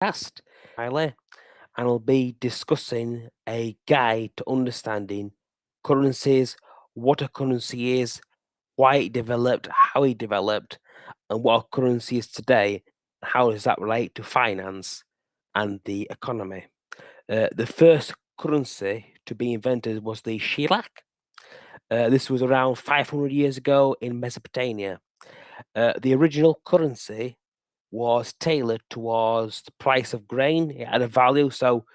Cast Riley, and I'll be discussing a guide to understanding currencies, what a currency is, why it developed, how it developed, and what a currency is today, and how does that relate to finance and the economy. The first currency to be invented was the shellac. This was around 500 years ago in Mesopotamia. The original currency was tailored towards the price of grain. It had a value, so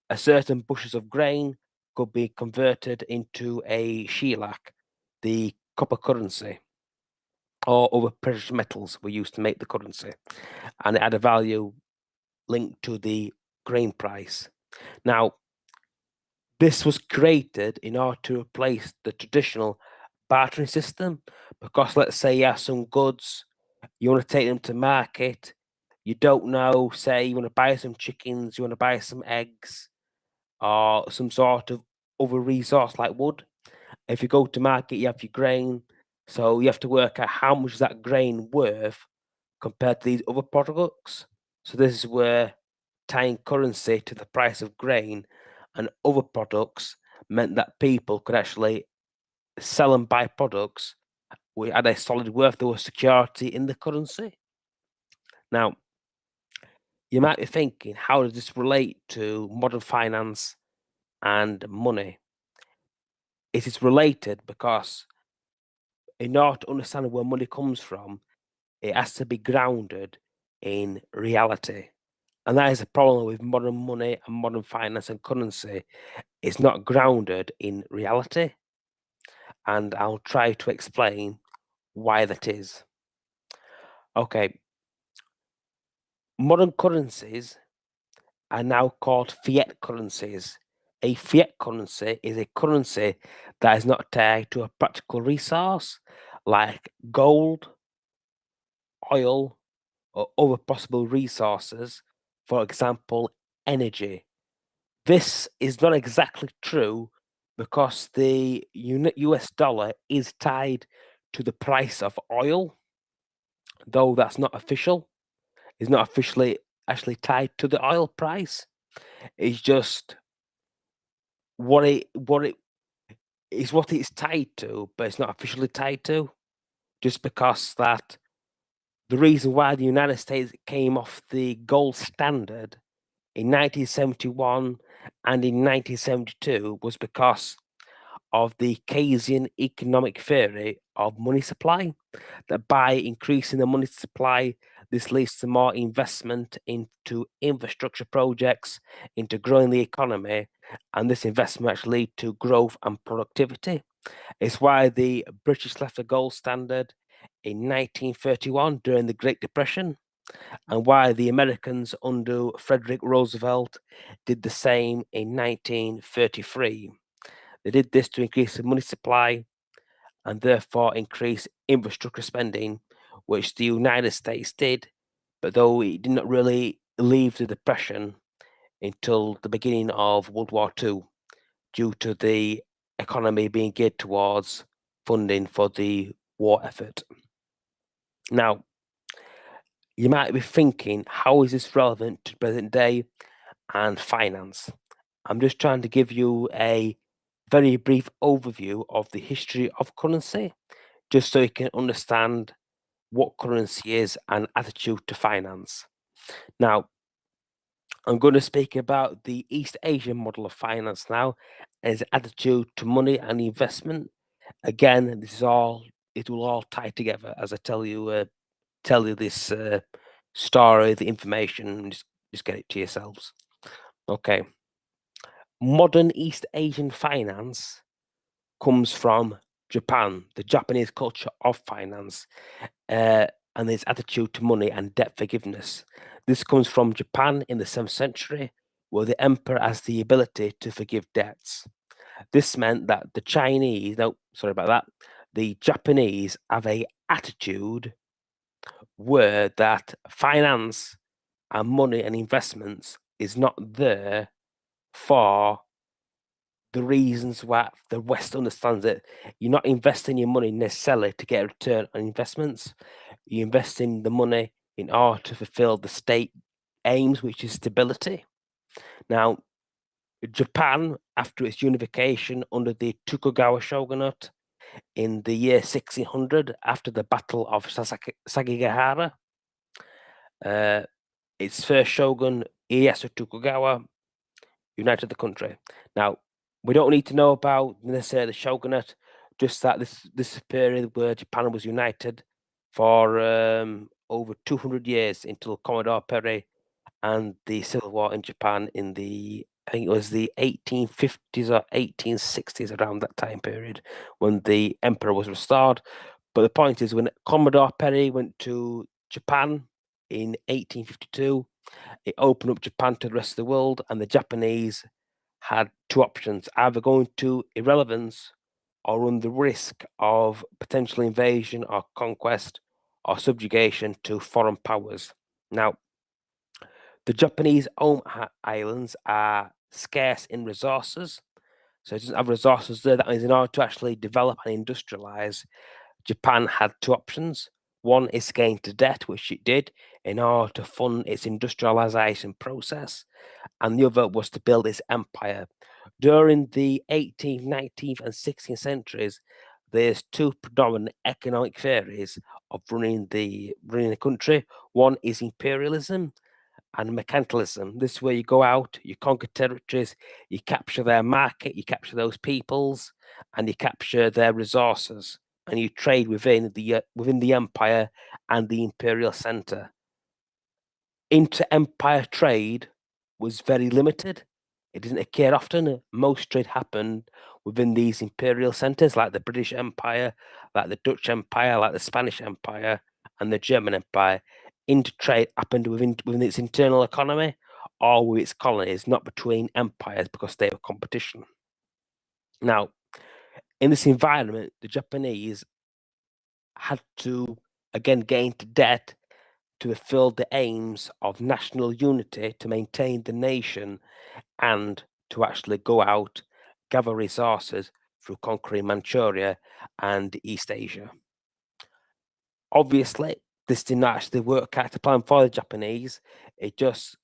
a certain bushels of grain could be converted into a shellac, the copper currency, or other precious metals were used to make the currency, and it had a value linked to the grain price. Now, this was created in order to replace the traditional bartering system, because let's say you have some goods, you want to take them to market, you don't know, say you want to buy some chickens, you want to buy some eggs, or some sort of other resource like wood. If you go to market, you have your grain, so you have to work out how much is that grain worth compared to these other products. So this is where tying currency to the price of grain and other products meant that people could actually sell and buy products which had a solid worth. There was security in the currency. Now, you might be thinking, how does this relate to modern finance and money? It is related because in order to understand where money comes from, it has to be grounded in reality. And that is a problem with modern money and modern finance and currency. It's not grounded in reality. And I'll try to explain why that is. Okay, modern currencies are now called fiat currencies. A fiat currency is a currency that is not tied to a practical resource like gold, oil, or other possible resources, for example, energy. This is not exactly true because the US dollar is tied to the price of oil, though that's not official. It's not officially actually tied to the oil price. It's just what it is what it's tied to, but it's not officially tied to. Just because that the reason why the United States came off the gold standard in 1971 and in 1972 was because of the Keynesian economic theory of money supply, that by increasing the money supply, this leads to more investment into infrastructure projects, into growing the economy, and this investment actually lead to growth and productivity. It's why the British left the gold standard in 1931 during the Great Depression, and why the Americans under Frederick Roosevelt did the same in 1933. They did this to increase the money supply and therefore increase infrastructure spending, which the United States did, but though it did not really leave the Depression until the beginning of World War II, due to the economy being geared towards funding for the war effort. Now, you might be thinking, how is this relevant to present day and finance? I'm just trying to give you a very brief overview of the history of currency, just so you can understand what currency is and attitude to finance. Now, I'm going to speak about the East Asian model of finance now, and its attitude to money and investment. Again, it will all tie together as I tell you this story, the information, and just get it to yourselves. Okay, modern East Asian finance comes from Japan, the Japanese culture of finance, uh, and its attitude to money and debt forgiveness. This comes from Japan in the 7th century, where the emperor has the ability to forgive debts. This meant that the Chinese, no, sorry about that, the Japanese have a attitude where that finance and money and investments is not there for the reasons why the West understands it. You're not investing your money necessarily to get a return on investments. You invest in the money in order to fulfill the state aims, which is stability. Now, Japan, after its unification under the Tokugawa shogunate in the year 1600, after the Battle of Sakigahara, uh, its first shogun, Ieyasu Tokugawa, united the country. Now, we don't need to know about necessarily the shogunate, just that this period where Japan was united for over 200 years until Commodore Perry and the Civil War in Japan in I think it was the 1850s or 1860s, around that time period when the emperor was restored. But the point is, when Commodore Perry went to Japan in 1852, it opened up Japan to the rest of the world, and the Japanese had two options: either going to irrelevance or run the risk of potential invasion or conquest or subjugation to foreign powers. Now, the Japanese home islands are scarce in resources, so it doesn't have resources there. That means in order to actually develop and industrialize, Japan had two options. One is going to debt, which it did in order to fund its industrialization process, and the other was to build its empire. During the 18th, 19th, and 16th centuries, there's two predominant economic theories of running the country. One is imperialism and mercantilism. This is where you go out, you conquer territories, you capture their market, you capture those peoples, and you capture their resources, and you trade within the empire and the imperial center. Inter-empire trade was very limited. It didn't occur often. Most trade happened within these imperial centers, like the British Empire, like the Dutch Empire, like the Spanish Empire, and the German Empire. Intertrade happened within its internal economy or with its colonies, not between empires because they were competition. Now, in this environment, the Japanese had to again gain into debt to fulfill the aims of national unity, to maintain the nation, and to actually go out, gather resources through conquering Manchuria and East Asia. Obviously, this did not actually work out to plan for the Japanese. It just,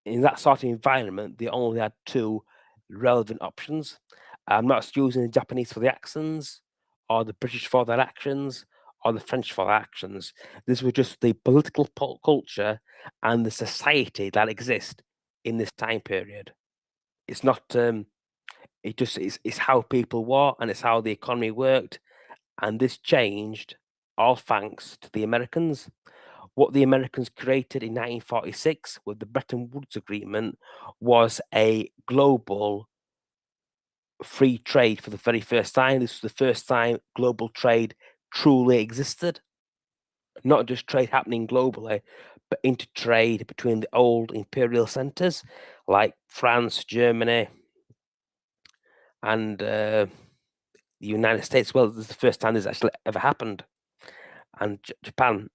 in that sort of environment, they only had two relevant options. I'm not using the Japanese for the accents, or the British for their actions, or the French for their actions. This was just the political culture and the society that exist in this time period. It's not. It just it's how people were, and it's how the economy worked, and this changed all thanks to the Americans. What the Americans created in 1946 with the Bretton Woods Agreement was a global free trade for the very first time. This was the first time global trade truly existed. Not just trade happening globally, but intertrade between the old imperial centers like France, Germany, and the United States. Well, this is the first time this actually ever happened, and Japan.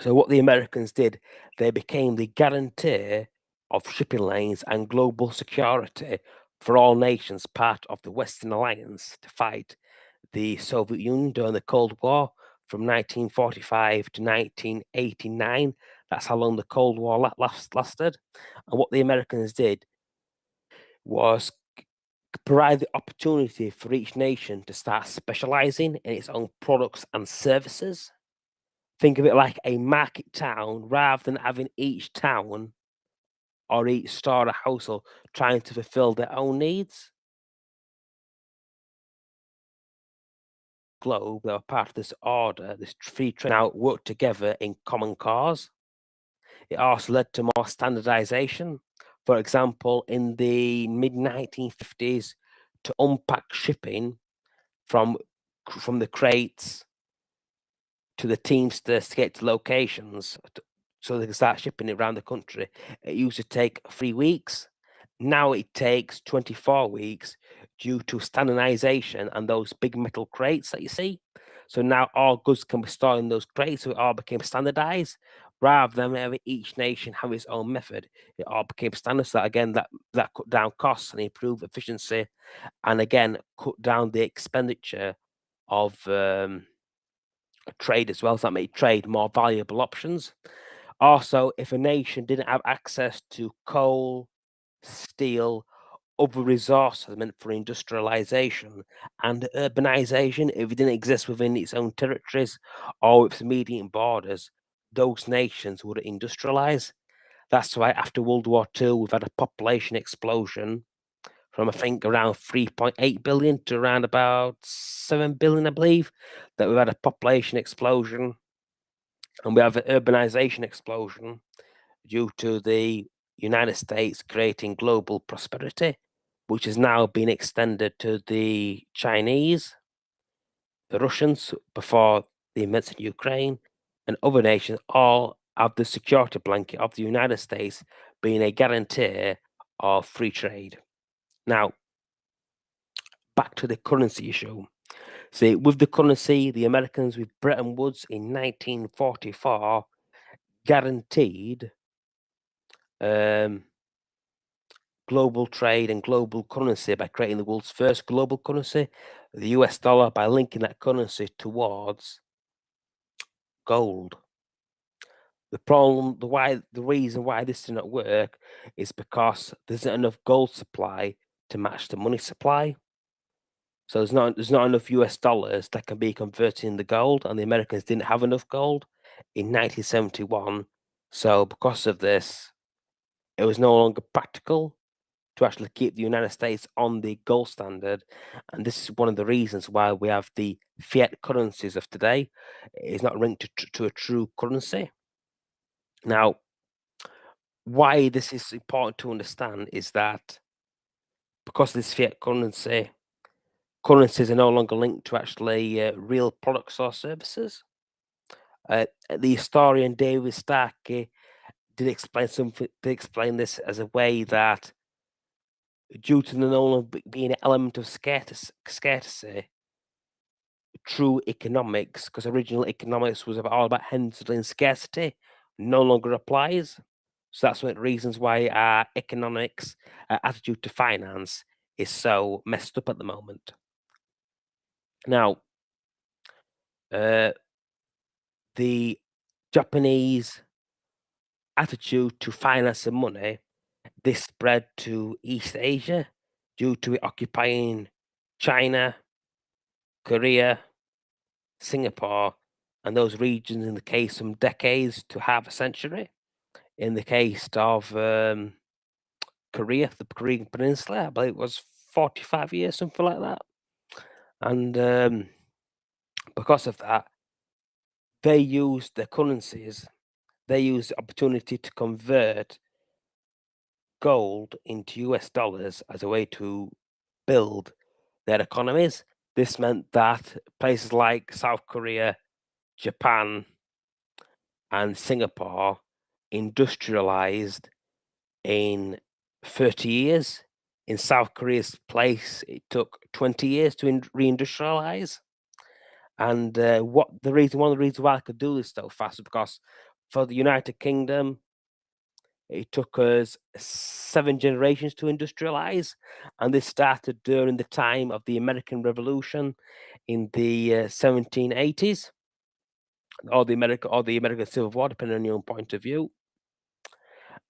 So what the Americans did, they became the guarantor of shipping lanes and global security for all nations part of the Western Alliance to fight the Soviet Union during the Cold War from 1945 to 1989. That's how long the Cold War lasted. And what the Americans did was provide the opportunity for each nation to start specializing in its own products and services. Think of it like a market town rather than having each town or each store or household trying to fulfill their own needs. Globe, they were part of this order, this free trade now work together in common cause. It also led to more standardization. For example, in the mid 1950s, to unpack shipping from the crates to the Teamsters to get to locations so they can start shipping it around the country. It used to take 3 weeks. Now it takes 24 weeks due to standardization and those big metal crates that you see. So now all goods can be stored in those crates, so it all became standardized rather than having each nation have its own method. It all became standard. So that again, that cut down costs and improved efficiency, and again cut down the expenditure of trade as well. So that made trade more valuable options. Also, if a nation didn't have access to coal, steel, other resources meant for industrialization and urbanization, if it didn't exist within its own territories or its immediate borders, those nations would industrialize. That's why after World War II, we've had a population explosion from I think around 3.8 billion to around about 7 billion, I believe, that we've had a population explosion and we have an urbanization explosion due to the United States creating global prosperity, which has now been extended to the Chinese, the Russians before the events in Ukraine, and other nations, all have the security blanket of the United States being a guarantor of free trade. Now, back to the currency issue. See, with the currency, the Americans with Bretton Woods in 1944 guaranteed um, global trade and global currency by creating the world's first global currency, the US dollar, by linking that currency towards gold. The reason why this did not work is because there's not enough gold supply to match the money supply. So there's not enough US dollars that can be converted into gold, and the Americans didn't have enough gold in 1971. So because of this, it was no longer practical to actually keep the United States on the gold standard. And this is one of the reasons why we have the fiat currencies of today. It's not linked to a true currency. Now, why this is important to understand is that because of this fiat currency, currencies are no longer linked to actually real products or services. The historian David Starkey did explain this as a way that due to the no longer being an element of scarcity, true economics, because original economics was all about handling scarcity, no longer applies. So that's one of the reasons why our economics, attitude to finance is so messed up at the moment. Now, uh, the Japanese attitude to finance and money, this spread to East Asia due to it occupying China, Korea, Singapore, and those regions in the case some decades to half a century. In the case of Korea, the Korean Peninsula, I believe it was 45 years, something like that. And because of that, they used their currencies, they used the opportunity to convert gold into US dollars as a way to build their economies. This meant that places like South Korea, Japan, and Singapore industrialized in 30 years. In South Korea's place, it took 20 years to reindustrialize. And one of the reasons why I could do this so fast is because for the United Kingdom, it took us 7 generations to industrialize, and this started during the time of the American Revolution in the 1780s, or the American Civil War, depending on your own point of view.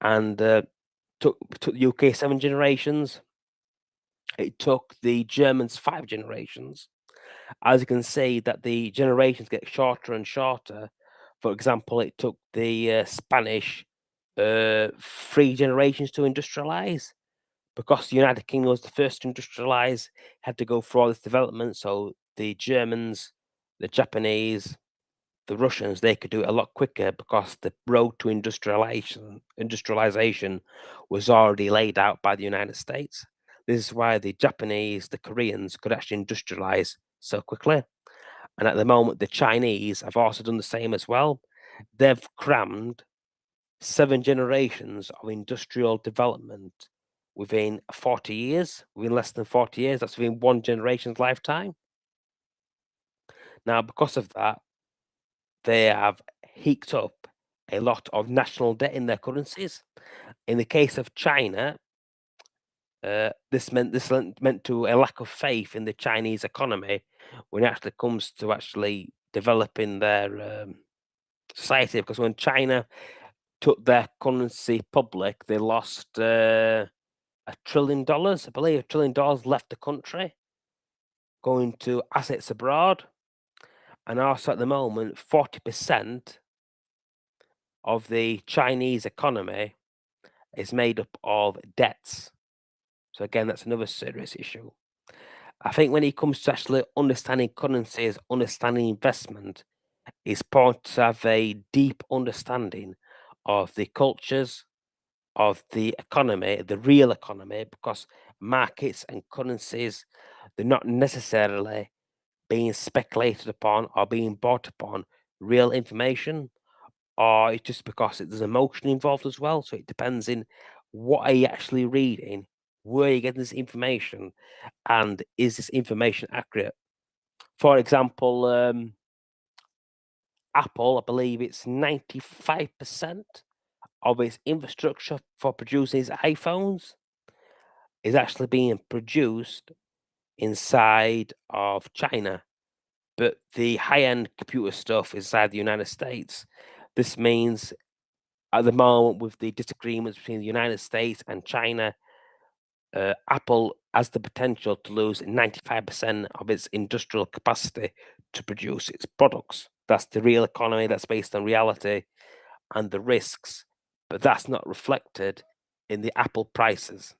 And took the UK 7 generations. It took the Germans 5 generations. As you can see, that the generations get shorter and shorter. For example, it took the Spanish 3 generations to industrialize because the United Kingdom was the first to industrialize. Had to go through all this development, so the Germans, the Japanese, the Russians, they could do it a lot quicker because the road to industrialization was already laid out by the United States. This is why the Japanese, the Koreans could actually industrialize so quickly. And at the moment, the Chinese have also done the same as well. They've crammed 7 generations of industrial development within 40 years, within less than 40 years. That's within one generation's lifetime. Now, because of that, they have heaped up a lot of national debt in their currencies. In the case of China, this meant to a lack of faith in the Chinese economy when it actually comes to actually developing their society. Because when China took their currency public, they lost $1 trillion. I believe $1 trillion left the country, going to assets abroad. And also at the moment, 40% of the Chinese economy is made up of debts. So again, that's another serious issue. I think when it comes to actually understanding currencies, understanding investment, it's important to have a deep understanding of the cultures, of the economy, the real economy, because markets and currencies, they're not necessarily being speculated upon or being bought upon real information, or it's just because there's emotion involved as well. So it depends in what are you actually reading, where are you getting this information, and is this information accurate? For example, Apple, I believe it's 95% of its infrastructure for producing its iPhones is actually being produced inside of China, but the high-end computer stuff is inside the United States. This means at the moment, with the disagreements between the United States and China, Apple has the potential to lose 95% of its industrial capacity to produce its products. That's the real economy, that's based on reality and the risks, but that's not reflected in the Apple prices.